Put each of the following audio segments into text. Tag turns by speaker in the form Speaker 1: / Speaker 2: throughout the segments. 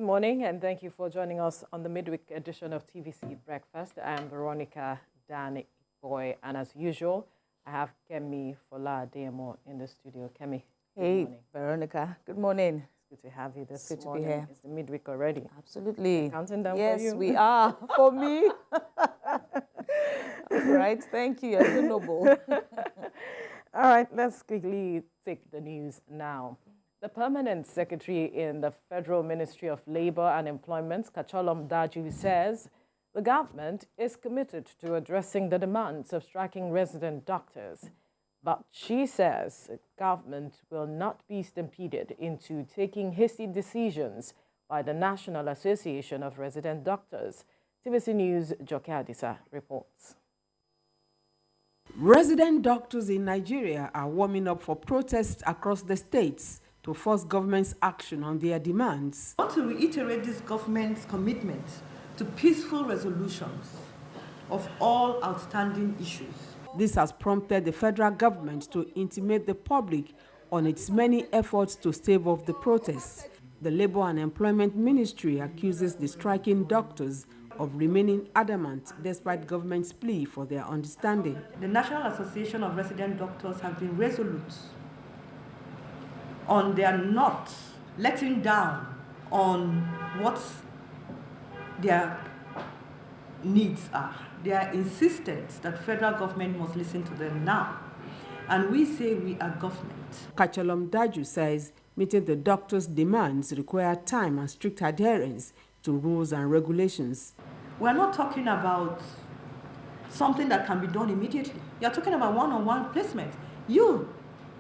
Speaker 1: Good morning, and thank you for joining us on the midweek edition of TVC Breakfast. I'm Veronica Dan Boy, and as usual, I have Kemi Fola Demo in the studio. Kemi,
Speaker 2: hey, Veronica. Good morning.
Speaker 1: It's good to have you this
Speaker 2: good
Speaker 1: morning.
Speaker 2: To be here.
Speaker 1: It's the midweek already.
Speaker 2: Absolutely.
Speaker 1: We're counting down
Speaker 2: yes,
Speaker 1: for you.
Speaker 2: Yes, we are. For me. All right. Thank you. You're so noble.
Speaker 1: All right. Let's quickly take the news now. The Permanent Secretary in the Federal Ministry of Labor and Employment, Kacholom Daju, says the government is committed to addressing the demands of striking resident doctors. But she says the government will not be stampeded into taking hasty decisions by the National Association of Resident Doctors. TVC News' Joke Adisa reports.
Speaker 3: Resident doctors in Nigeria are warming up for protests across the states to force government's action on their demands.
Speaker 4: I want to reiterate this government's commitment to peaceful resolutions of all outstanding issues.
Speaker 3: This has prompted the federal government to intimate the public on its many efforts to stave off the protests. The Labor and Employment Ministry accuses the striking doctors of remaining adamant despite government's plea for their understanding.
Speaker 4: The National Association of Resident Doctors have been resolute on their not letting down on what their needs are. They are insistent that federal government must listen to them now. And we say we are government.
Speaker 3: Kacholom Daju says meeting the doctors' demands require time and strict adherence to rules and regulations.
Speaker 4: We're not talking about something that can be done immediately. You're talking about one-on-one placement. You,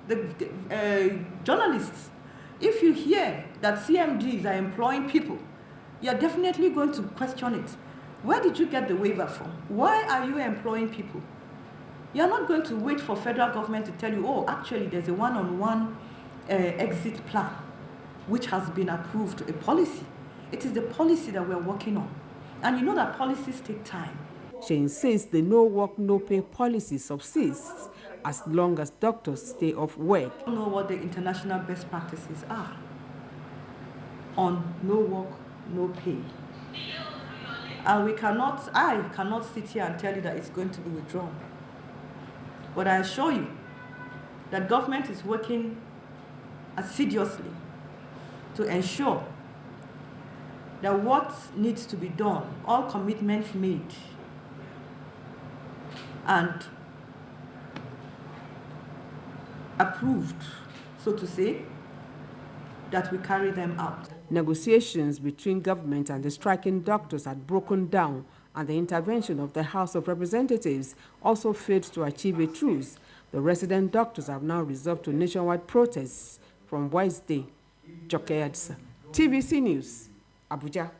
Speaker 4: the journalists, if you hear that CMDs are employing people, you're definitely going to question it. Where did you get the waiver from? Why are you employing people? You're not going to wait for federal government to tell you, oh, actually, there's a one-on-one exit plan, which has been approved, a policy. It is the policy that we're working on. And you know that policies take time.
Speaker 3: She insists the no work, no pay policy subsists as long as doctors stay off work.
Speaker 4: I don't know what the international best practices are on no work, no pay. And I cannot sit here and tell you that it's going to be withdrawn. But I assure you that government is working assiduously to ensure that what needs to be done, all commitments made, and approved, so to say, that we carry them out.
Speaker 3: Negotiations between government and the striking doctors had broken down, and the intervention of the House of Representatives also failed to achieve a truce. The resident doctors have now resorted to nationwide protests from Wednesday. Joke Adisa, TVC News, Abuja.